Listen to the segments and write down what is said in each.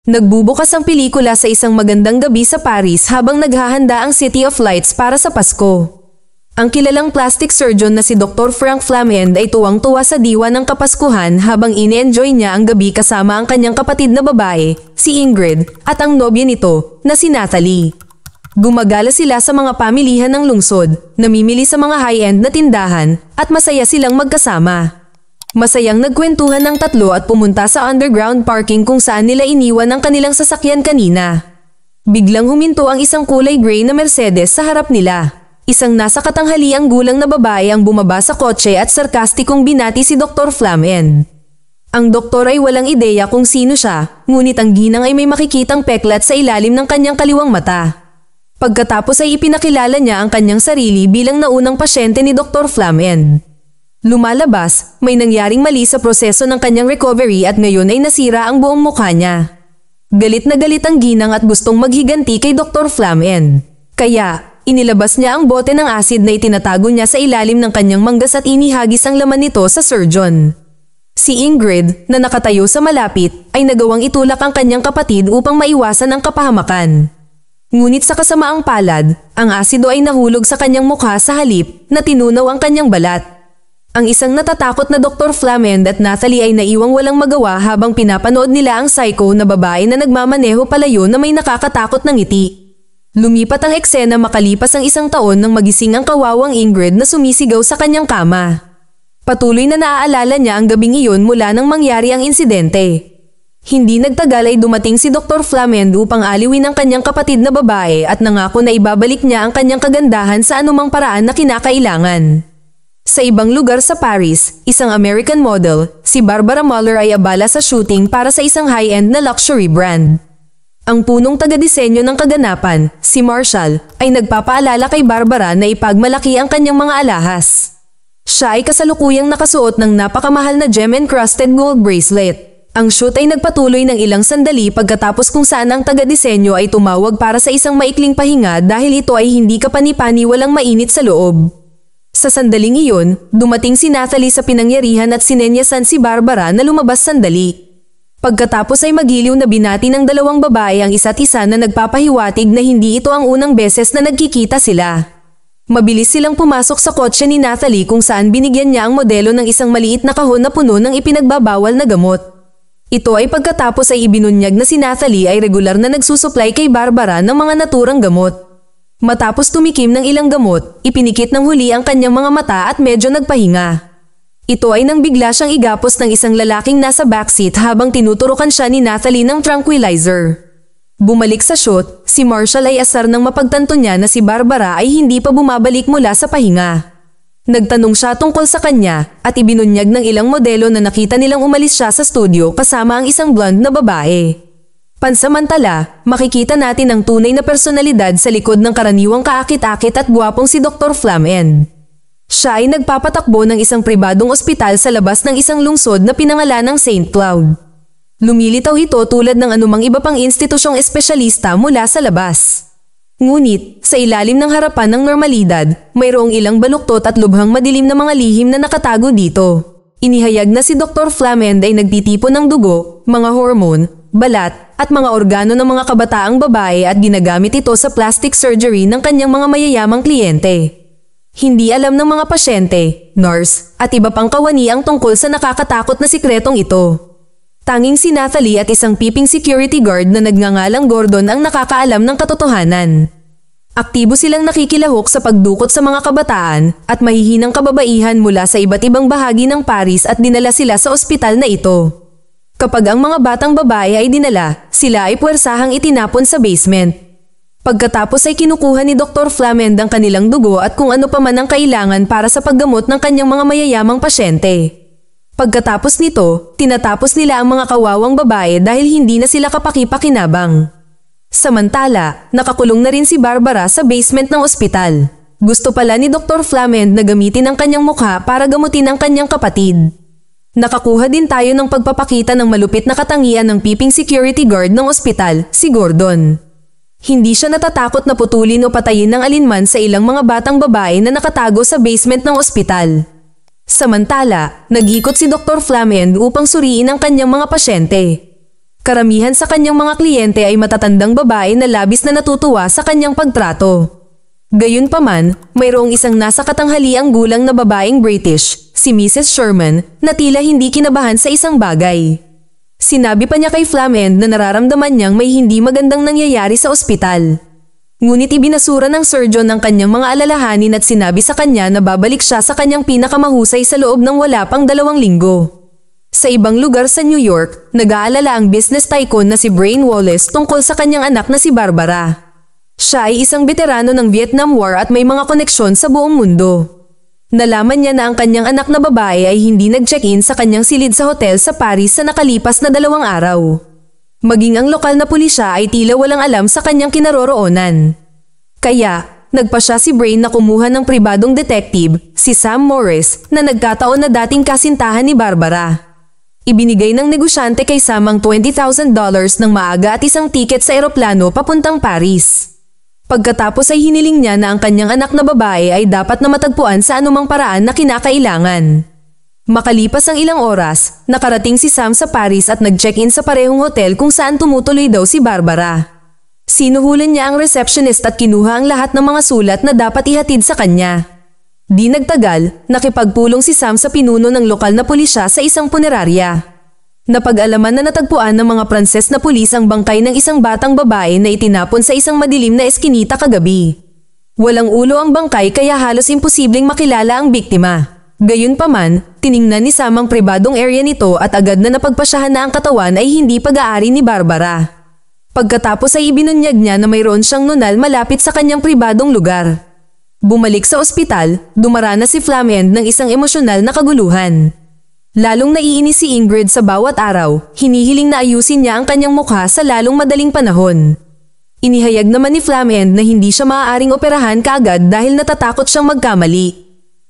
Nagbubukas ang pelikula sa isang magandang gabi sa Paris habang naghahanda ang City of Lights para sa Pasko. Ang kilalang plastic surgeon na si Dr. Frank Flamand ay tuwang-tuwa sa diwa ng Kapaskuhan habang ine-enjoy niya ang gabi kasama ang kanyang kapatid na babae, si Ingrid, at ang nobya nito, na si Natalie. Gumagala sila sa mga pamilihan ng lungsod, namimili sa mga high-end na tindahan, at masaya silang magkasama. Masayang nagkwentuhan ng tatlo at pumunta sa underground parking kung saan nila iniwan ang kanilang sasakyan kanina. Biglang huminto ang isang kulay gray na Mercedes sa harap nila. Isang nasa katanghaliang gulang na babae ang bumaba sa kotse at sarkastikong binati si Dr. Flamand. Ang doktor ay walang ideya kung sino siya, ngunit ang ginang ay may makikitang peklat sa ilalim ng kanyang kaliwang mata. Pagkatapos ay ipinakilala niya ang kanyang sarili bilang naunang pasyente ni Dr. Flamand. Lumalabas, may nangyaring mali sa proseso ng kanyang recovery at ngayon ay nasira ang buong mukha niya. Galit na galit ang ginang at gustong maghiganti kay Dr. Flamand. Kaya, inilabas niya ang bote ng acid na itinatago niya sa ilalim ng kanyang manggas at inihagis ang laman nito sa surgeon. Si Ingrid, na nakatayo sa malapit, ay nagawang itulak ang kanyang kapatid upang maiwasan ang kapahamakan. Ngunit sa kasamaang palad, ang asido ay nahulog sa kanyang mukha sa halip na tinunaw ang kanyang balat. Ang isang natatakot na Dr. Flamand at Natalie ay naiwang walang magawa habang pinapanood nila ang psycho na babae na nagmamaneho palayo na may nakakatakot na ngiti. Lumipat ang eksena makalipas ang isang taon nang magising ang kawawang Ingrid na sumisigaw sa kanyang kama. Patuloy na naaalala niya ang gabing iyon mula nang mangyari ang insidente. Hindi nagtagal ay dumating si Dr. Flamand upang aliwin ang kanyang kapatid na babae at nangako na ibabalik niya ang kanyang kagandahan sa anumang paraan na kinakailangan. Sa ibang lugar sa Paris, isang American model, si Barbara Muller ay abala sa shooting para sa isang high-end na luxury brand. Ang punong taga-disenyo ng kaganapan, si Marshall, ay nagpapaalala kay Barbara na ipagmalaki ang kanyang mga alahas. Siya ay kasalukuyang nakasuot ng napakamahal na gem-encrusted gold bracelet. Ang shoot ay nagpatuloy ng ilang sandali pagkatapos kung saan ang taga-disenyo ay tumawag para sa isang maikling pahinga dahil ito ay hindi kapani-pani walang mainit sa loob. Sa sandaling iyon, dumating si Natalie sa pinangyarihan at sinenyasan si Barbara na lumabas sandali. Pagkatapos ay magiliw na binati ng dalawang babae ang isa't isa na nagpapahiwatig na hindi ito ang unang beses na nagkikita sila. Mabilis silang pumasok sa kotse ni Natalie kung saan binigyan niya ang modelo ng isang maliit na kahon na puno ng ipinagbabawal na gamot. Ito ay pagkatapos ay ibinunyag na si Natalie ay regular na nagsusupply kay Barbara ng mga naturang gamot. Matapos tumikim ng ilang gamot, ipinikit ng huli ang kanyang mga mata at medyo nagpahinga. Ito ay nang bigla siyang igapos ng isang lalaking nasa backseat habang tinuturukan siya ni Natalie ng tranquilizer. Bumalik sa shoot, si Marshall ay asar nang mapagtanto niya na si Barbara ay hindi pa bumabalik mula sa pahinga. Nagtanong siya tungkol sa kanya at ibinunyag ng ilang modelo na nakita nilang umalis siya sa studio kasama ang isang blonde na babae. Pansamantala, makikita natin ang tunay na personalidad sa likod ng karaniwang kaakit-akit at gwapong si Dr. Flamand. Siya ay nagpapatakbo ng isang pribadong ospital sa labas ng isang lungsod na pinangalanang St. Cloud. Lumilitaw ito tulad ng anumang iba pang institusyong espesyalista mula sa labas. Ngunit, sa ilalim ng harapan ng normalidad, mayroong ilang baluktot at lubhang madilim na mga lihim na nakatago dito. Inihayag na si Dr. Flamand ay nagtitipon ng dugo, mga hormone, balat, at mga organo ng mga kabataang babae at ginagamit ito sa plastic surgery ng kanyang mga mayayamang kliyente. Hindi alam ng mga pasyente, nurse, at iba pang kawani ang tungkol sa nakakatakot na sikretong ito. Tanging si Natalie at isang peeping security guard na nagngangalang Gordon ang nakakaalam ng katotohanan. Aktibo silang nakikilahok sa pagdukot sa mga kabataan at mahihinang kababaihan mula sa iba't ibang bahagi ng Paris at dinala sila sa ospital na ito. Kapag ang mga batang babae ay dinala, sila ay puwersahang itinapon sa basement. Pagkatapos ay kinukuha ni Dr. Flamand ang kanilang dugo at kung ano pa man ang kailangan para sa paggamot ng kanyang mga mayayamang pasyente. Pagkatapos nito, tinatapos nila ang mga kawawang babae dahil hindi na sila kapaki-pakinabang. Samantala, nakakulong na rin si Barbara sa basement ng ospital. Gusto pala ni Dr. Flamand na gamitin ang kanyang mukha para gamutin ang kanyang kapatid. Nakakuha din tayo ng pagpapakita ng malupit na katangian ng peeping security guard ng ospital, si Gordon. Hindi siya natatakot na putulin o patayin ng alinman sa ilang mga batang babae na nakatago sa basement ng ospital. Samantala, nag-ikot si Dr. Flamand upang suriin ang kanyang mga pasyente. Karamihan sa kanyang mga kliyente ay matatandang babae na labis na natutuwa sa kanyang pagtrato. Gayunpaman, mayroong isang nasa katanghaliang gulang na babaeng British, si Mrs. Sherman, na tila hindi kinabahan sa isang bagay. Sinabi pa niya kay Flamand na nararamdaman niyang may hindi magandang nangyayari sa ospital. Ngunit ibinasura ng surgeon ang kanyang mga alalahanin at sinabi sa kanya na babalik siya sa kanyang pinakamahusay sa loob ng wala pang 2 linggo. Sa ibang lugar sa New York, nag-aalala ang business tycoon na si Brain Wallace tungkol sa kanyang anak na si Barbara. Siya ay isang veterano ng Vietnam War at may mga koneksyon sa buong mundo. Nalaman niya na ang kanyang anak na babae ay hindi nag-check-in sa kanyang silid sa hotel sa Paris sa nakalipas na 2 araw. Maging ang lokal na pulisya ay tila walang alam sa kanyang kinaroroonan. Kaya, nagpa siya si Brain na kumuha ng pribadong detective, si Sam Morris, na nagkataon na dating kasintahan ni Barbara. Ibinigay ng negosyante kay Sam ang $20,000 ng maaga at isang tiket sa eroplano papuntang Paris. Pagkatapos ay hiniling niya na ang kanyang anak na babae ay dapat na matagpuan sa anumang paraan na kinakailangan. Makalipas ang ilang oras, nakarating si Sam sa Paris at nag-check-in sa parehong hotel kung saan tumutuloy daw si Barbara. Sinuhulan niya ang receptionist at kinuha ang lahat ng mga sulat na dapat ihatid sa kanya. Di nagtagal, nakipagpulong si Sam sa pinuno ng lokal na pulisya sa isang punerarya. Napag-alaman na natagpuan ng mga Pranses na pulis ang bangkay ng isang batang babae na itinapon sa isang madilim na eskinita kagabi. Walang ulo ang bangkay kaya halos imposibleng makilala ang biktima. Gayunpaman, tiningnan ni Sam ang pribadong area nito at agad na napagpasyahan na ang katawan ay hindi pag-aari ni Barbara. Pagkatapos ay ibinunyag niya na mayroon siyang nunal malapit sa kanyang pribadong lugar. Bumalik sa ospital, dumaranas si Flamand ng isang emosyonal na kaguluhan. Lalong naiinis si Ingrid sa bawat araw, hinihiling na ayusin niya ang kanyang mukha sa lalong madaling panahon. Inihayag naman ni Flamand na hindi siya maaaring operahan kaagad dahil natatakot siyang magkamali.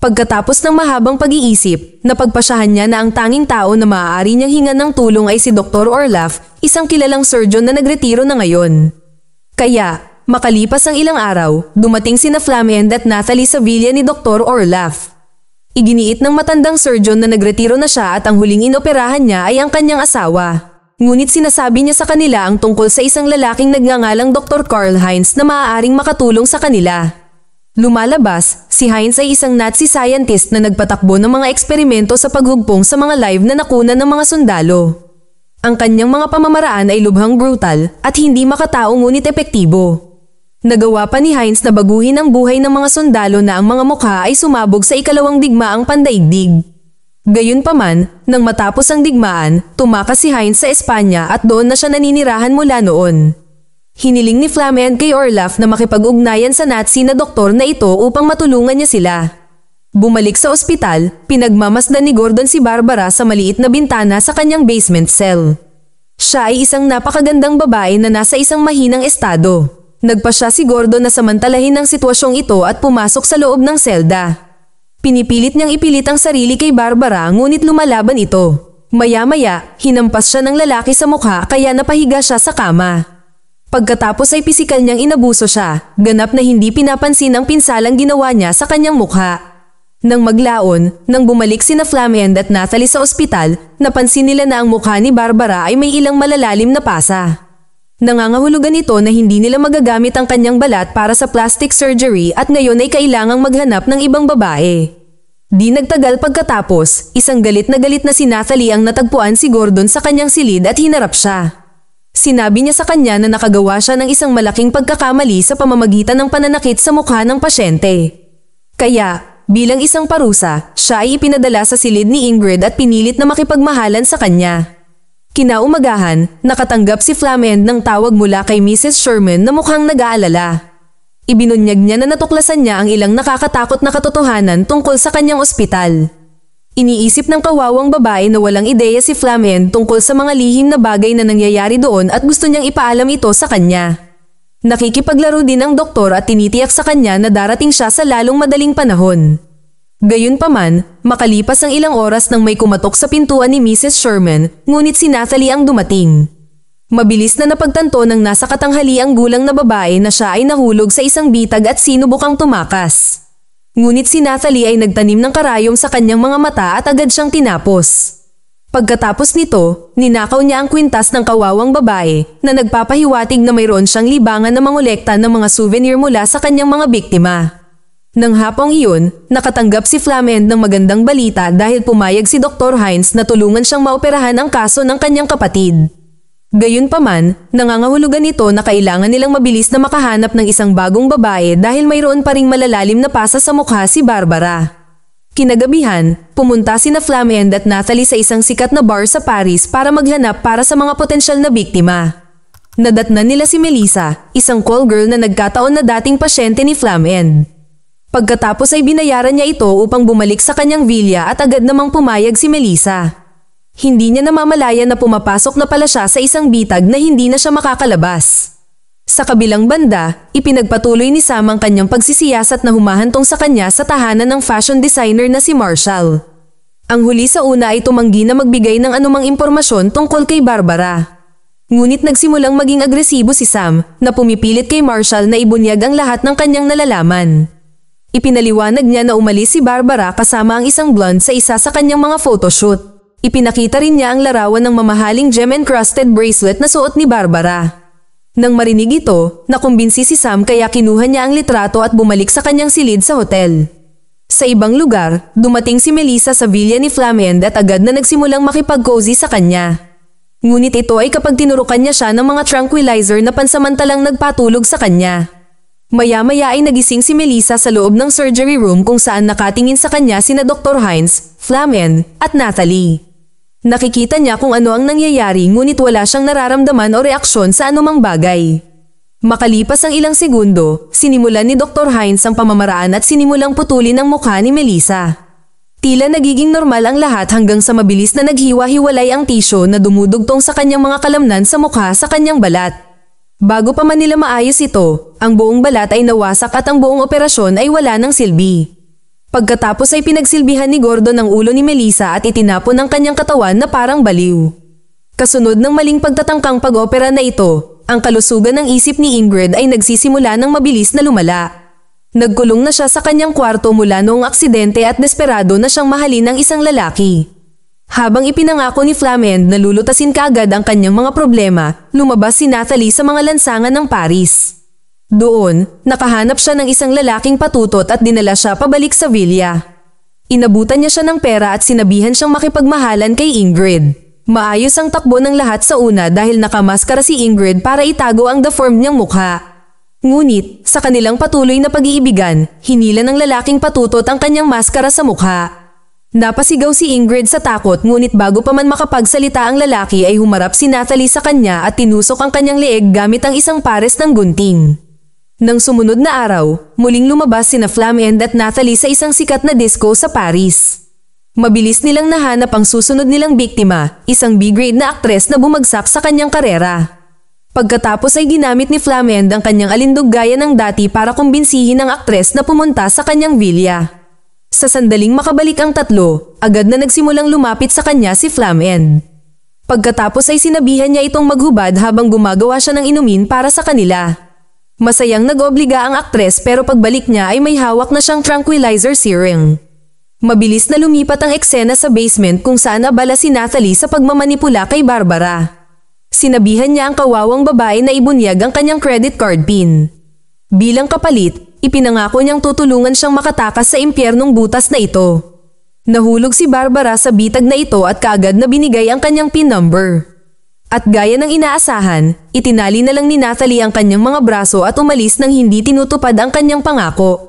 Pagkatapos ng mahabang pag-iisip, napagpasyahan niya na ang tanging tao na maaari niyang hingan ng tulong ay si Dr. Orloff, isang kilalang surgeon na nagretiro na ngayon. Kaya, makalipas ang ilang araw, dumating sina Flamand at Natalie sa villa ni Dr. Orloff. Iginiit ng matandang surgeon na nagretiro na siya at ang huling inoperahan niya ay ang kanyang asawa. Ngunit sinasabi niya sa kanila ang tungkol sa isang lalaking nagngangalang Dr. Karl Heinz na maaaring makatulong sa kanila. Lumalabas, si Heinz ay isang Nazi scientist na nagpatakbo ng mga eksperimento sa paghugpong sa mga live na nakunan ng mga sundalo. Ang kanyang mga pamamaraan ay lubhang brutal at hindi makatao ngunit epektibo. Nagawa pa ni Heinz na baguhin ang buhay ng mga sundalo na ang mga mukha ay sumabog sa ikalawang digmaang pandaigdig. Gayunpaman, nang matapos ang digmaan, tumakas si Heinz sa Espanya at doon na siya naninirahan mula noon. Hiniling ni Flamand kay Orloff na makipag-ugnayan sa Nazi na doktor na ito upang matulungan niya sila. Bumalik sa ospital, pinagmamasdan ni Gordon si Barbara sa maliit na bintana sa kanyang basement cell. Siya ay isang napakagandang babae na nasa isang mahinang estado. Nagpa siya si Gordon na samantalahin ang sitwasyong ito at pumasok sa loob ng selda. Pinipilit niyang ipilit ang sarili kay Barbara ngunit lumalaban ito. Maya-maya, hinampas siya ng lalaki sa mukha kaya napahiga siya sa kama. Pagkatapos ay pisikal niyang inabuso siya, ganap na hindi pinapansin ang pinsalang ginawa niya sa kanyang mukha. Nang maglaon, nang bumalik sina Flamand at Natalie sa ospital, napansin nila na ang mukha ni Barbara ay may ilang malalalim na pasa. Nangangahulugan ito na hindi nila magagamit ang kanyang balat para sa plastic surgery at ngayon ay kailangang maghanap ng ibang babae. Di nagtagal pagkatapos, isang galit na si Natalie ang natagpuan si Gordon sa kanyang silid at hinarap siya. Sinabi niya sa kanya na nakagawa siya ng isang malaking pagkakamali sa pamamagitan ng pananakit sa mukha ng pasyente. Kaya, bilang isang parusa, siya ay ipinadala sa silid ni Ingrid at pinilit na makipagmahalan sa kanya. Kinaumagahan, nakatanggap si Flamand ng tawag mula kay Mrs. Sherman na mukhang nag-aalala. Ibinunyag niya na natuklasan niya ang ilang nakakatakot na katotohanan tungkol sa kanyang ospital. Iniisip ng kawawang babae na walang ideya si Flamand tungkol sa mga lihim na bagay na nangyayari doon at gusto niyang ipaalam ito sa kanya. Nakikipaglaro din ang doktor at tinitiyak sa kanya na darating siya sa lalong madaling panahon. Gayunpaman, makalipas ang ilang oras nang may kumatok sa pintuan ni Mrs. Sherman, ngunit si Natalie ang dumating. Mabilis na napagtanto ng nasa katanghali ang gulang na babae na siya ay nahulog sa isang bitag at sinubukang tumakas. Ngunit si Natalie ay nagtanim ng karayom sa kanyang mga mata at agad siyang tinapos. Pagkatapos nito, ninakaw niya ang kwintas ng kawawang babae na nagpapahiwatig na mayroon siyang libangan na mangolekta ng mga souvenir mula sa kanyang mga biktima. Nang hapong iyon, nakatanggap si Flamand ng magandang balita dahil pumayag si Dr. Hines na tulungan siyang maoperahan ang kaso ng kanyang kapatid. Gayunpaman, nangangahulugan ito na kailangan nilang mabilis na makahanap ng isang bagong babae dahil mayroon pa ring malalalim na pasa sa mukha si Barbara. Kinagabihan, pumunta sina Flamand at Natalie sa isang sikat na bar sa Paris para maghanap para sa mga potensyal na biktima. Nadatnan nila si Melissa, isang call girl na nagkataon na dating pasyente ni Flamand. Pagkatapos ay binayaran niya ito upang bumalik sa kanyang villa at agad namang pumayag si Melissa. Hindi niya namamalayan na pumapasok na pala siya sa isang bitag na hindi na siya makakalabas. Sa kabilang banda, ipinagpatuloy ni Sam ang kanyang pagsisiyasat na humahantong sa kanya sa tahanan ng fashion designer na si Marshall. Ang huli sa una ay tumanggi na magbigay ng anumang impormasyon tungkol kay Barbara. Ngunit nagsimulang maging agresibo si Sam na pumipilit kay Marshall na ibunyag ang lahat ng kanyang nalalaman. Ipinaliwanag niya na umalis si Barbara kasama ang isang blonde sa isa sa kanyang mga photoshoot. Ipinakita rin niya ang larawan ng mamahaling gem-encrusted bracelet na suot ni Barbara. Nang marinig ito, nakumbinsi si Sam kaya kinuha niya ang litrato at bumalik sa kanyang silid sa hotel. Sa ibang lugar, dumating si Melissa sa villa ni Flamand at agad na nagsimulang makipag-cozy sa kanya. Ngunit ito ay kapag tinurukan niya siya ng mga tranquilizer na pansamantalang nagpatulog sa kanya. Maya-maya ay nagising si Melissa sa loob ng surgery room kung saan nakatingin sa kanya sina Dr. Hines, Flamand at Natalie. Nakikita niya kung ano ang nangyayari ngunit wala siyang nararamdaman o reaksyon sa anumang bagay. Makalipas ang ilang segundo, sinimulan ni Dr. Hines ang pamamaraan at sinimulang putulin ang mukha ni Melissa. Tila nagiging normal ang lahat hanggang sa mabilis na naghiwa-hiwalay ang tisyo na dumudugtong sa kanyang mga kalamnan sa mukha sa kanyang balat. Bago pa man nila maayos ito, ang buong balat ay nawasak at ang buong operasyon ay wala ng silbi. Pagkatapos ay pinagsilbihan ni Gordon ang ulo ni Melissa at itinapon ang kanyang katawan na parang baliw. Kasunod ng maling pagtatangkang pag-opera na ito, ang kalusugan ng isip ni Ingrid ay nagsisimula ng mabilis na lumala. Nagkulong na siya sa kanyang kwarto mula noong aksidente at desperado na siyang mahalin ng isang lalaki. Habang ipinangako ni Flamand na lulutasin kaagad ang kanyang mga problema, lumabas si Natalie sa mga lansangan ng Paris. Doon, nakahanap siya ng isang lalaking patutot at dinala siya pabalik sa villa. Inabutan niya siya ng pera at sinabihan siyang makipagmahalan kay Ingrid. Maayos ang takbo ng lahat sa una dahil nakamaskara si Ingrid para itago ang deformed niyang mukha. Ngunit, sa kanilang patuloy na pag-iibigan, hinila ng lalaking patutot ang kanyang maskara sa mukha. Napasigaw si Ingrid sa takot ngunit bago pa man makapagsalita ang lalaki ay humarap si Natalie sa kanya at tinusok ang kanyang leeg gamit ang isang pares ng gunting. Nang sumunod na araw, muling lumabas sina Flamand at Natalie sa isang sikat na disco sa Paris. Mabilis nilang nahanap ang susunod nilang biktima, isang B-grade na aktres na bumagsak sa kanyang karera. Pagkatapos ay ginamit ni Flamand ang kanyang alindog gaya ng dati para kumbinsihin ang aktres na pumunta sa kanyang villa. Sa sandaling makabalik ang tatlo, agad na nagsimulang lumapit sa kanya si Flamand. Pagkatapos ay sinabihan niya itong maghubad habang gumagawa siya ng inumin para sa kanila. Masayang nag-obliga ang aktres pero pagbalik niya ay may hawak na siyang tranquilizer syringe. Mabilis na lumipat ang eksena sa basement kung saan abala si Natalie sa pagmamanipula kay Barbara. Sinabihan niya ang kawawang babae na ibunyag ang kanyang credit card pin. Bilang kapalit, ipinangako niyang tutulungan siyang makatakas sa impyernong butas na ito. Nahulog si Barbara sa bitag na ito at kaagad na binigay ang kanyang pin number. At gaya ng inaasahan, itinali na lang ni Natalie ang kanyang mga braso at umalis nang hindi tinutupad ang kanyang pangako.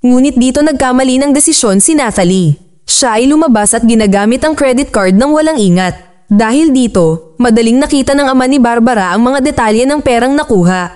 Ngunit dito nagkamali ng desisyon si Natalie. Siya ay lumabas at ginagamit ang credit card ng walang ingat. Dahil dito, madaling nakita ng ama ni Barbara ang mga detalye ng perang nakuha.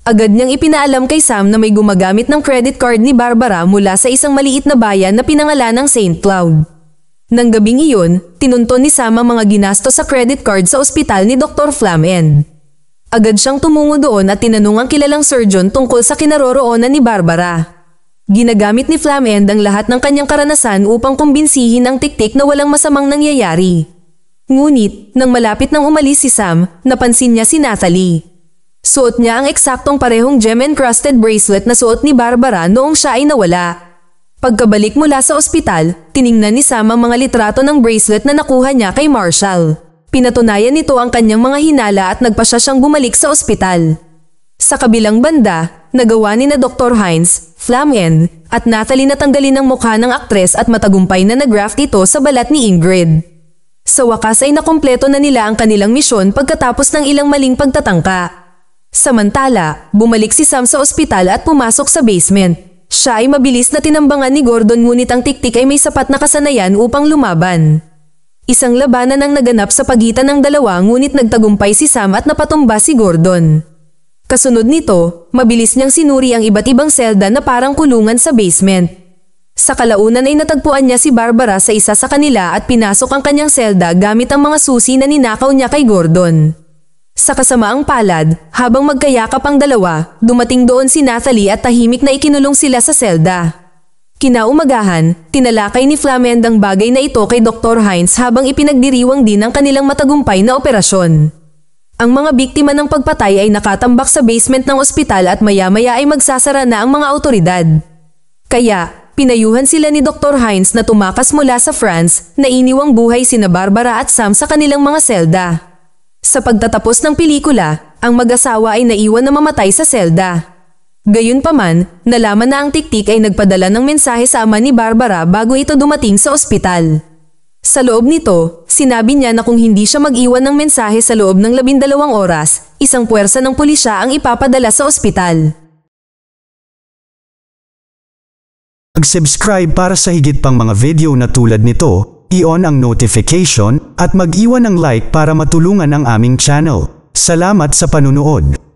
Agad niyang ipinaalam kay Sam na may gumagamit ng credit card ni Barbara mula sa isang maliit na bayan na pinangalan ng St. Cloud. Nang gabing iyon, tinunton ni Sam ang mga ginastos sa credit card sa ospital ni Dr. Flamand. Agad siyang tumungo doon at tinanong ang kilalang surgeon tungkol sa kinaroroonan ni Barbara. Ginagamit ni Flamand ang lahat ng kanyang karanasan upang kumbinsihin ang tiktik na walang masamang nangyayari. Ngunit, nang malapit nang umalis si Sam, napansin niya si Natalie. Suot niya ang eksaktong parehong gem-encrusted bracelet na suot ni Barbara noong siya ay nawala. Pagkabalik mula sa ospital, tiningnan ni Sam ang mga litrato ng bracelet na nakuha niya kay Marshall. Pinatunayan nito ang kanyang mga hinala at nagpasya siyang bumalik sa ospital. Sa kabilang banda, nagawa ni na Dr. Hines, Flamand, at Natalie na tanggalin ang mukha ng aktres at matagumpay na nag-graft ito sa balat ni Ingrid. Sa wakas ay nakumpleto na nila ang kanilang misyon pagkatapos ng ilang maling pagtatangka. Samantala, bumalik si Sam sa ospital at pumasok sa basement. Siya ay mabilis na tinambangan ni Gordon ngunit ang tiktik ay may sapat na kasanayan upang lumaban. Isang labanan ang naganap sa pagitan ng dalawa ngunit nagtagumpay si Sam at napatumba si Gordon. Kasunod nito, mabilis niyang sinuri ang iba't ibang selda na parang kulungan sa basement. Sa kalaunan ay natagpuan niya si Barbara sa isa sa kanila at pinasok ang kanyang selda gamit ang mga susi na ninakaw niya kay Gordon. Sa kasamaang palad, habang magkayakap ang dalawa, dumating doon si Natalie at tahimik na ikinulong sila sa selda. Kinaumagahan, tinalakay ni Flamand ang bagay na ito kay Dr. Hines habang ipinagdiriwang din ang kanilang matagumpay na operasyon. Ang mga biktima ng pagpatay ay nakatambak sa basement ng ospital at maya-maya ay magsasara na ang mga autoridad. Kaya, pinayuhan sila ni Dr. Hines na tumakas mula sa France na iniwang buhay sina Barbara at Sam sa kanilang mga selda. Sa pagtatapos ng pelikula, ang mag-asawa ay naiwan na mamatay sa selda. Gayunpaman, nalaman na ang tiktik ay nagpadala ng mensahe sa ama ni Barbara bago ito dumating sa ospital. Sa loob nito, sinabi niya na kung hindi siya mag-iwan ng mensahe sa loob ng 12 oras, isang puwersa ng pulisya ang ipapadala sa ospital. Mag-subscribe para sa higit pang mga video na tulad nito, i-on ang notification at mag-iwan ng like para matulungan ang aming channel. Salamat sa panunood.